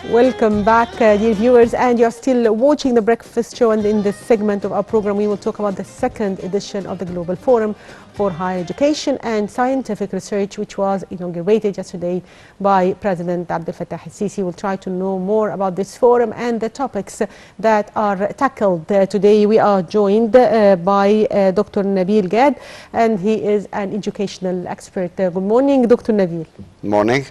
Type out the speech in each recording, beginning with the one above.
Welcome back, dear viewers, and you're still watching The Breakfast Show, and in this segment of our program we will talk about the second edition of the Global Forum for Higher Education and Scientific Research, which was inaugurated yesterday by President Abdel Fattah el-Sisi. We'll try to know more about this forum and the topics that are tackled today. We are joined by Dr. Nabil Gad, and he is an educational expert. Good morning, Dr. Nabil. Morning.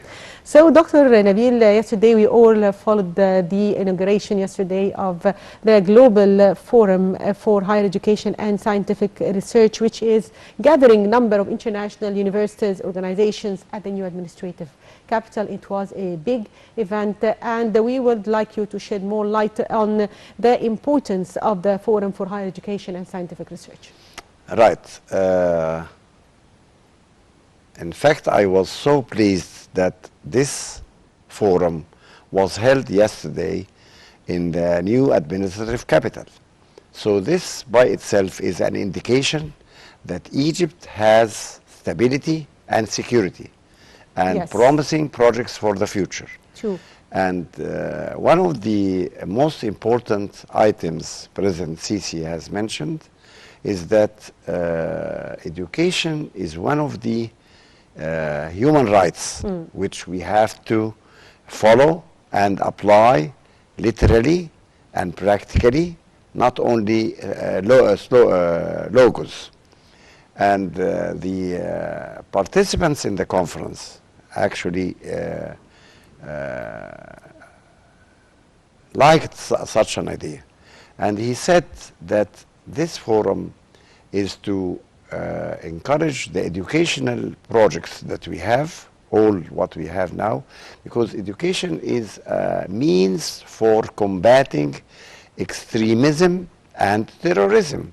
So, Dr. Nabil, yesterday we all followed the inauguration yesterday of the Global Forum for Higher Education and Scientific Research, which is gathering a number of international universities, organizations at the new administrative capital. It was a big event, and we would like you to shed more light on the importance of the Forum for Higher Education and Scientific Research. Right. In fact, I was so pleased that this forum was held yesterday in the new administrative capital. So this by itself is an indication that Egypt has stability and security and promising projects for the future. True. And one of the most important items President Sisi has mentioned is that education is one of the human rights which we have to follow and apply literally and practically, not only logos. And the participants in the conference actually liked such an idea. And he said that this forum is to encourage the educational projects that we have, all what we have now, because education is a means for combating extremism and terrorism.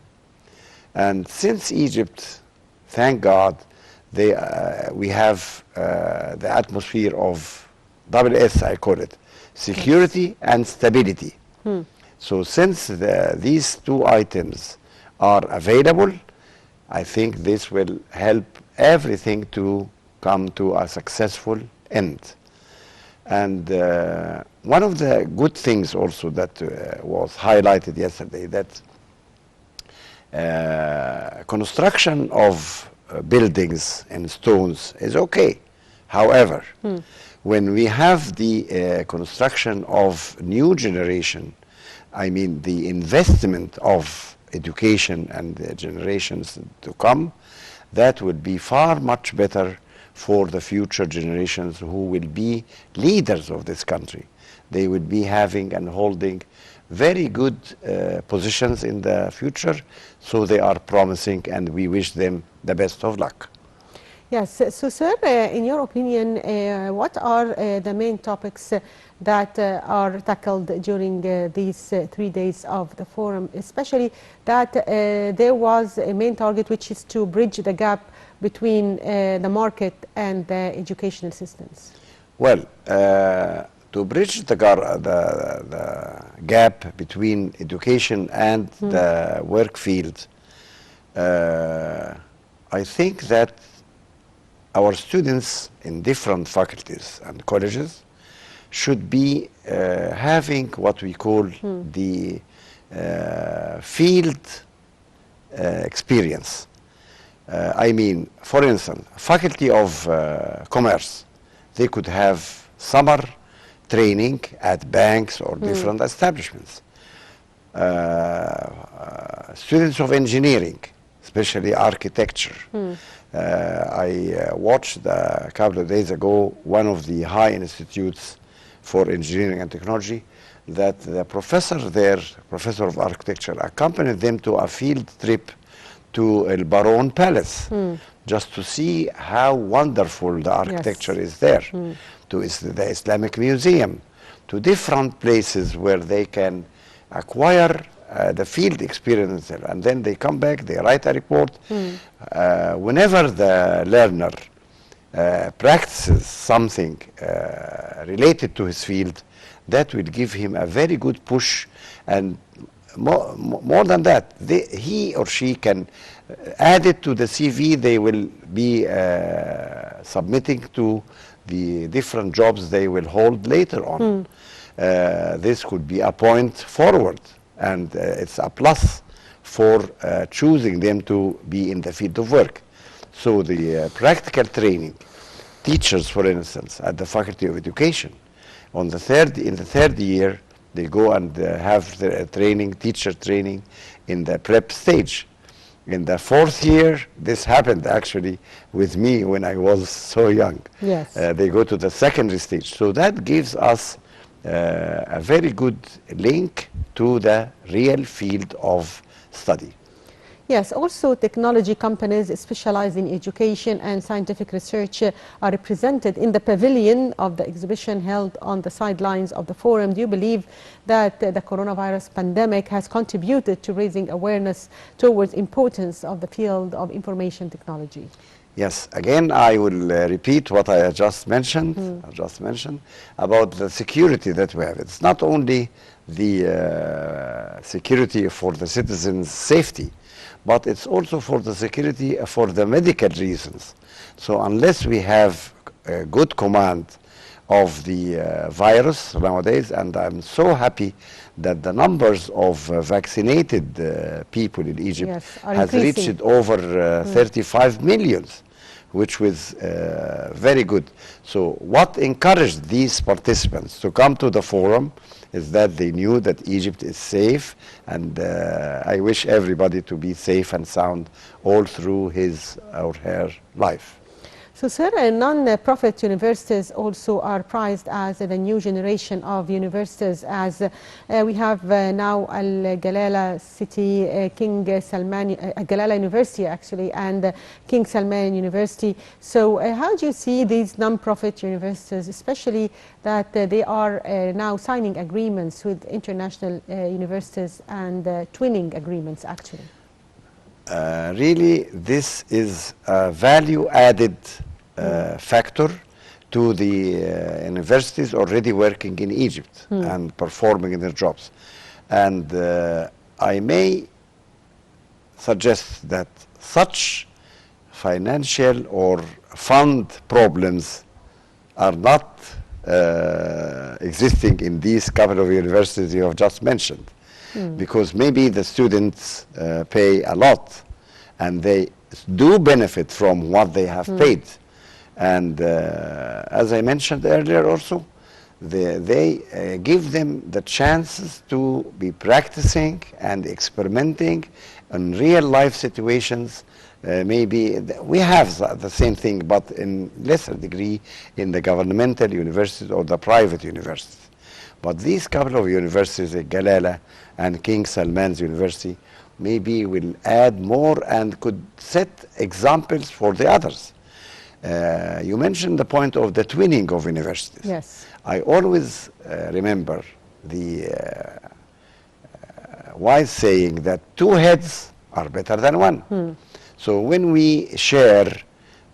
And since Egypt, thank God, we have the atmosphere of double S, I call it, security and stability. So since these two items are available, I think this will help everything to come to a successful end. And one of the good things also that was highlighted yesterday, that construction of buildings and stones is okay. However, when we have the construction of new generation, I mean the investment of education and the generations to come, that would be far much better for the future generations who will be leaders of this country. They will be having and holding very good positions in the future, so they are promising, and we wish them the best of luck. Yes, so sir, in your opinion, what are the main topics that are tackled during these 3 days of the forum, especially that there was a main target, which is to bridge the gap between the market and the educational systems? Well, to bridge the gap between education and the work field, I think that our students in different faculties and colleges should be having what we call the field experience. I mean, for instance, faculty of commerce, they could have summer training at banks or different establishments. Students of engineering, especially architecture. I watched a couple of days ago one of the high institutes for engineering and technology, that the professor there, professor of architecture, accompanied them to a field trip to El Baron Palace, just to see how wonderful the architecture is there, to the Islamic Museum, to different places where they can acquire the field experience, and then they come back, they write a report. Whenever the learner practices something related to his field, that will give him a very good push, and more than that, he or she can add it to the CV they will be submitting to the different jobs they will hold later on. this could be a point forward, and it's a plus for choosing them to be in the field of work. So the practical training, teachers, for instance, at the Faculty of Education, in the third year, they go and have the teacher training in the prep stage. In the fourth year, this happened actually with me when I was so young. Yes. They go to the secondary stage. So that gives us a very good link to the real field of study. Yes, also technology companies specialized in education and scientific research are represented in the pavilion of the exhibition held on the sidelines of the forum. Do you believe that the coronavirus pandemic has contributed to raising awareness towards importance of the field of information technology? Yes, again, I will repeat what I just mentioned, about the security that we have. It's not only the security for the citizens' safety, but it's also for the security for the medical reasons. So unless we have a good command of the virus nowadays, and I'm so happy that the numbers of vaccinated people in Egypt has reached over 35 millions, which was very good. So what encouraged these participants to come to the forum is that they knew that Egypt is safe, and I wish everybody to be safe and sound all through his or her life. So, sir, non-profit universities also are prized as the new generation of universities, as we have now Al-Galala City, King Salman, Galala University actually, and King Salman University. So how do you see these non-profit universities, especially that they are now signing agreements with international universities and twinning agreements actually? Really, this is a value-added factor to the universities already working in Egypt and performing in their jobs. And I may suggest that such financial or fund problems are not existing in these couple of universities you have just mentioned. Because maybe the students pay a lot and they do benefit from what they have paid. And as I mentioned earlier also, they give them the chances to be practicing and experimenting in real life situations. Maybe we have the same thing, but in lesser degree in the governmental universities or the private universities. But these couple of universities, Galala and King Salman's University, maybe will add more and could set examples for the others. You mentioned the point of the twinning of universities. Yes. I always remember the wise saying that two heads are better than one. So when we share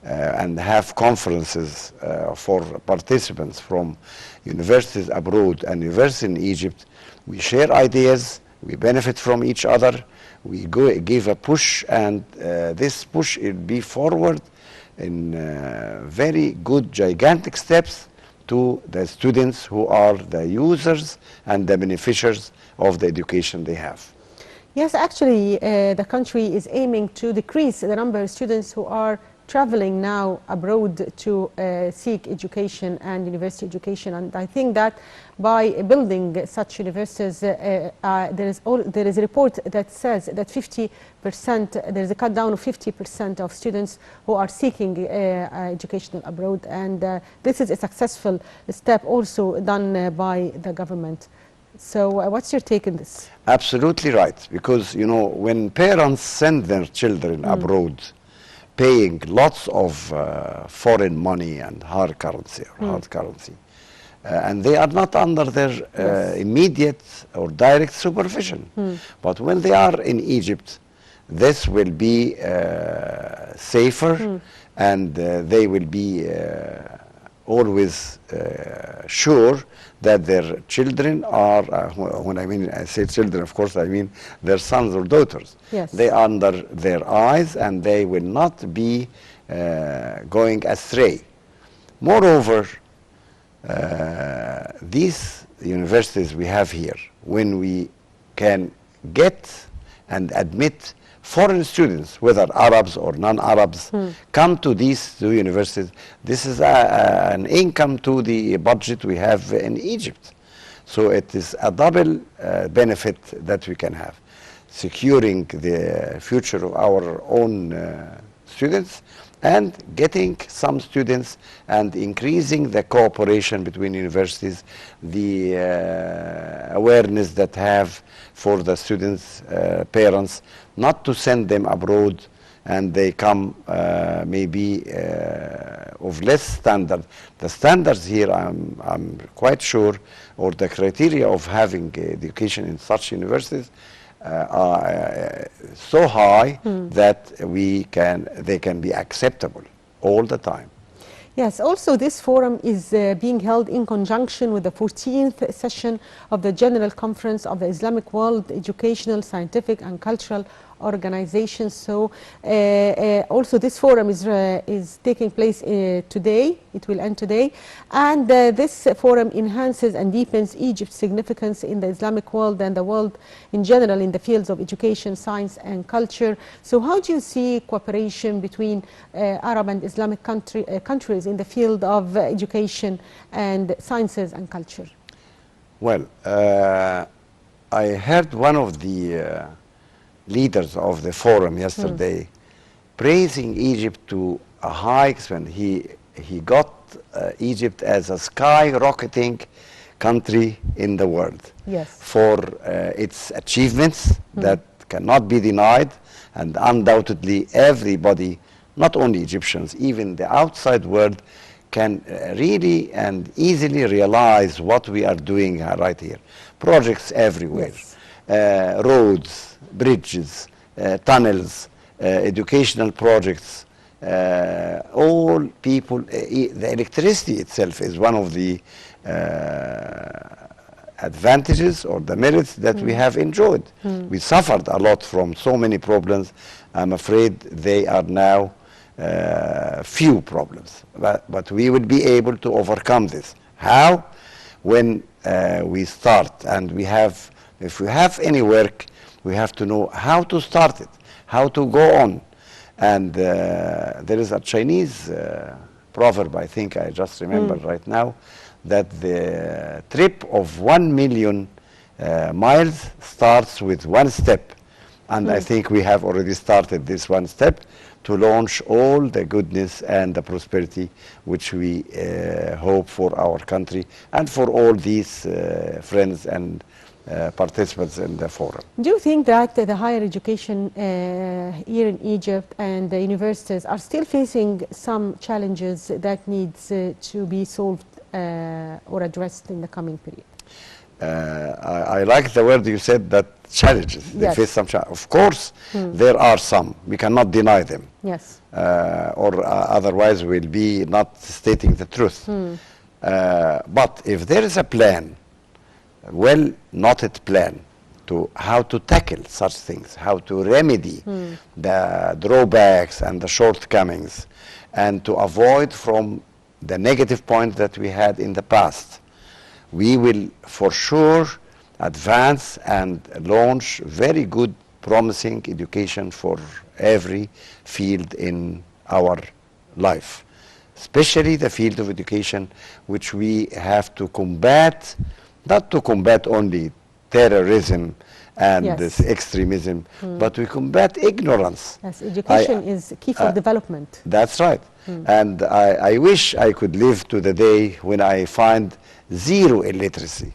and have conferences for participants from universities abroad and universities in Egypt, we share ideas, we benefit from each other, we give a push, and this push will be forward in very good, gigantic steps to the students who are the users and the beneficiaries of the education they have. Yes, actually, the country is aiming to decrease the number of students who are traveling now abroad to seek education and university education, and I think that by building such universities, there is a report that says that 50%, there is a cut down of 50% of students who are seeking education abroad, and this is a successful step also done by the government. So what's your take on this? Absolutely right, because you know, when parents send their children abroad, paying lots of foreign money and hard currency, and they are not under their immediate or direct supervision. But when they are in Egypt, this will be safer, and they will be always sure that their children are, when I say children, of course, I mean their sons or daughters. Yes. They are under their eyes, and they will not be going astray. Moreover, these universities we have here, when we can get and admit foreign students, whether Arabs or non-Arabs, come to these two universities, this is an income to the budget we have in Egypt. So it is a double benefit that we can have, securing the future of our own students and getting some students and increasing the cooperation between universities, the awareness that have for the students' parents, not to send them abroad and they come maybe of less standard. The standards here, I'm quite sure, or the criteria of having education in such universities are so high that they can be acceptable all the time. Yes, also this forum is being held in conjunction with the 14th session of the General Conference of the Islamic World Educational, Scientific and Cultural Organizations. So also this forum is taking place today. It will end today. And this forum enhances and deepens Egypt's significance in the Islamic world and the world in general in the fields of education, science and culture. So how do you see cooperation between Arab and Islamic countries in the field of education and sciences and culture? Well, I heard one of the leaders of the forum yesterday praising Egypt to a high extent. He got Egypt as a skyrocketing country in the world for its achievements that cannot be denied, and undoubtedly everybody, not only Egyptians, even the outside world, can really and easily realize what we are doing right here. Projects everywhere, roads, bridges, tunnels, educational projects, all people, the electricity itself is one of the advantages or the merits that we have enjoyed. We suffered a lot from so many problems. I'm afraid they are now few problems, but we will be able to overcome this. How? When we start, and if we have any work, we have to know how to start it, how to go on. And there is a Chinese proverb, I think I just remember right now, that the trip of 1 million miles starts with one step. And I think we have already started this one step to launch all the goodness and the prosperity which we hope for our country and for all these friends and participants in the forum. Do you think that the higher education here in Egypt and the universities are still facing some challenges that needs to be solved or addressed in the coming period? I like the word you said, that challenges. They face some challenges. Of course, there are some. We cannot deny them. Yes. Or otherwise we'll be not stating the truth. But if there is a plan, well-knotted plan, to how to tackle such things, how to remedy the drawbacks and the shortcomings, and to avoid from the negative points that we had in the past, we will for sure advance and launch very good, promising education for every field in our life, especially the field of education, which we have to combat, not to combat only terrorism and this extremism, but we combat ignorance. Yes, education is key for development. That's right. And I wish I could live to the day when I find zero illiteracy.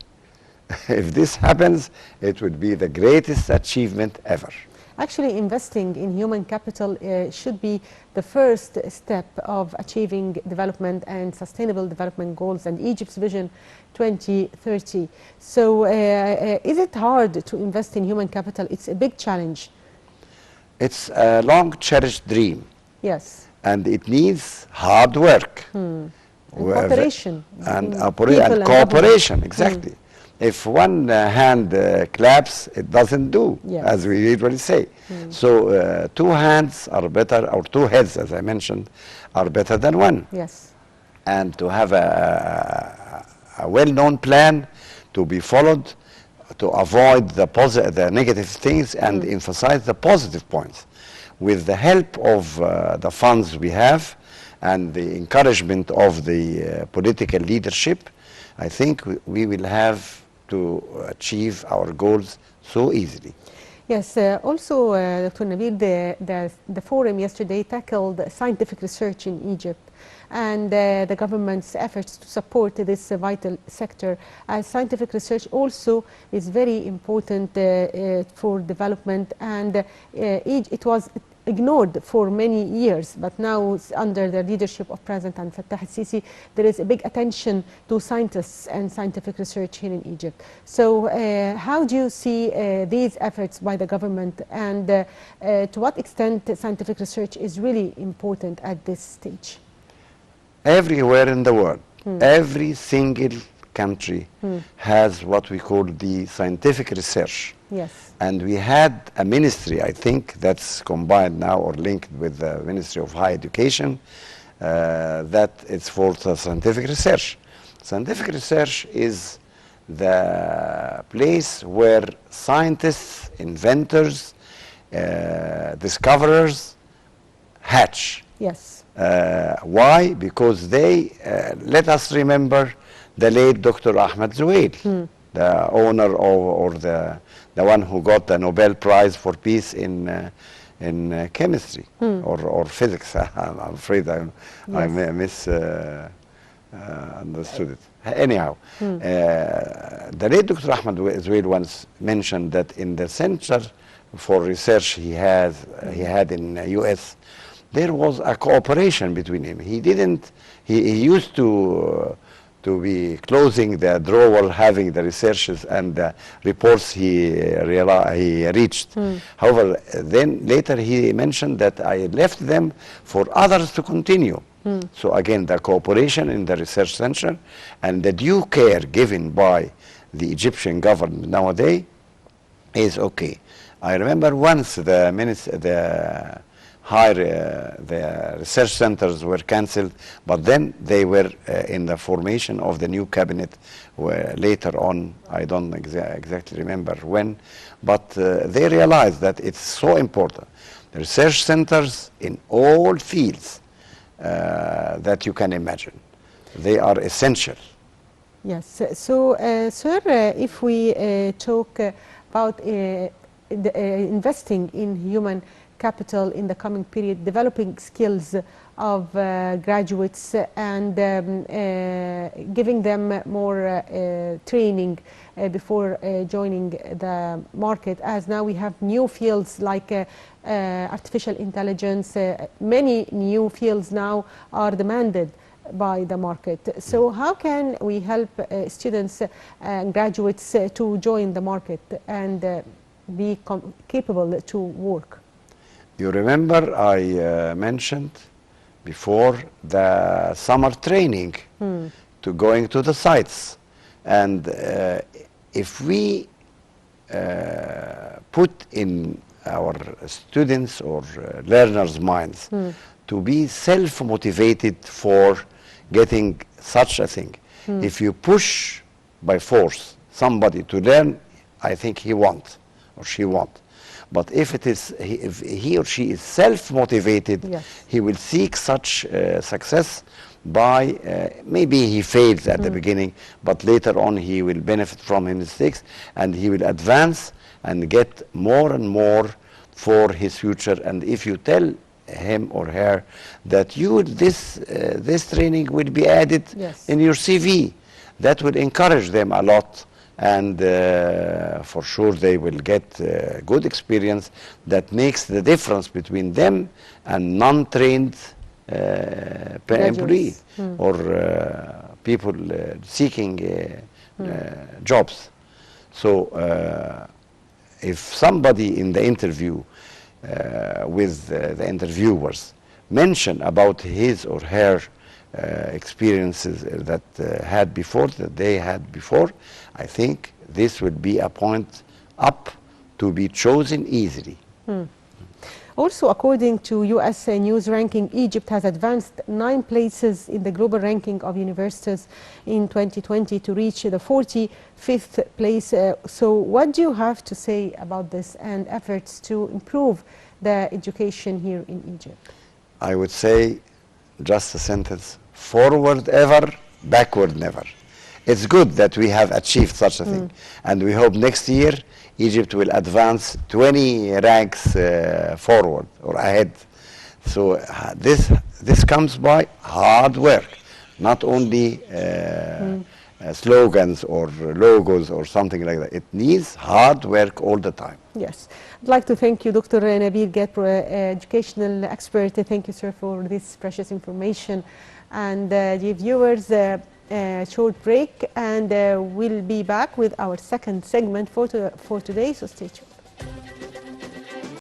If this happens, it would be the greatest achievement ever. Actually, investing in human capital should be the first step of achieving development and sustainable development goals and Egypt's Vision 2030. So is it hard to invest in human capital? It's a big challenge. It's a long cherished dream. Yes. And it needs hard work. And cooperation. And cooperation, exactly. If one hand claps, it doesn't do, as we usually say. So two hands are better, or two heads, as I mentioned, are better than one. Yes. And to have a well-known plan, to be followed, to avoid the negative things and emphasize the positive points. With the help of the funds we have and the encouragement of the political leadership, I think we will have to achieve our goals so easily. Yes, also, Dr. Nabil, the forum yesterday tackled scientific research in Egypt and the government's efforts to support this vital sector, as scientific research also is very important for development, and it was ignored for many years, but now under the leadership of President Abdel Fattah al-Sisi, there is a big attention to scientists and scientific research here in Egypt. So how do you see these efforts by the government, and to what extent scientific research is really important at this stage? Everywhere in the world, every single country has what we call the scientific research. Yes. And we had a ministry, I think, that's combined now or linked with the Ministry of Higher Education, that it's for the scientific research. Scientific research is the place where scientists, inventors, discoverers hatch. Yes. Why? Because they, let us remember the late Dr. Ahmed Zuhail, the owner of, or the one who got the Nobel Prize for Peace in chemistry or physics. I'm afraid I misunderstood it. Anyhow, the late Dr. Ahmed Zuhail once mentioned that in the Center for Research he had in U.S., there was a cooperation between him. He used to be closing the drawer, having the researches and the reports he reached. However, then later he mentioned that I left them for others to continue. So again, the cooperation in the research center and the due care given by the Egyptian government nowadays is okay. I remember once the research centers were cancelled, but then they were in the formation of the new cabinet where later on, I don't exactly remember when, but they realized that it's so important. The research centers in all fields that you can imagine, they are essential. Yes, so sir, if we talk about investing in human capital in the coming period, developing skills of graduates and giving them more training before joining the market, as now we have new fields like artificial intelligence. Many new fields now are demanded by the market. So how can we help students and graduates to join the market and be capable to work? You remember I mentioned before the summer training to going to the sites, and if we put in our students or learners' minds to be self-motivated for getting such a thing, if you push by force somebody to learn, I think he won't or she won't. But if he or she is self-motivated, yes, he will seek such success by, maybe he fails at the beginning, but later on he will benefit from his mistakes and he will advance and get more and more for his future. And if you tell him or her that this training will be added, yes, in your CV, that will encourage them a lot. And for sure they will get good experience that makes the difference between them and non-trained employees or people seeking jobs. So if somebody in the interview with the interviewers mention about his or her experiences that they had before, I think this would be a point up to be chosen easily. Also, according to U.S. News ranking, Egypt has advanced 9 places in the global ranking of universities in 2020 to reach the 45th place. So what do you have to say about this and efforts to improve the education here in Egypt? I would say just a sentence: forward ever, backward never. It's good that we have achieved such a thing, and we hope next year Egypt will advance 20 ranks forward or ahead. So this comes by hard work, not only slogans or logos or something like that. It needs hard work all the time. Yes. I'd like to thank you, Dr. Nabil Gatbro, educational expert. Thank you, sir, for this precious information. And dear viewers, short break, and we'll be back with our second segment for today, so stay tuned.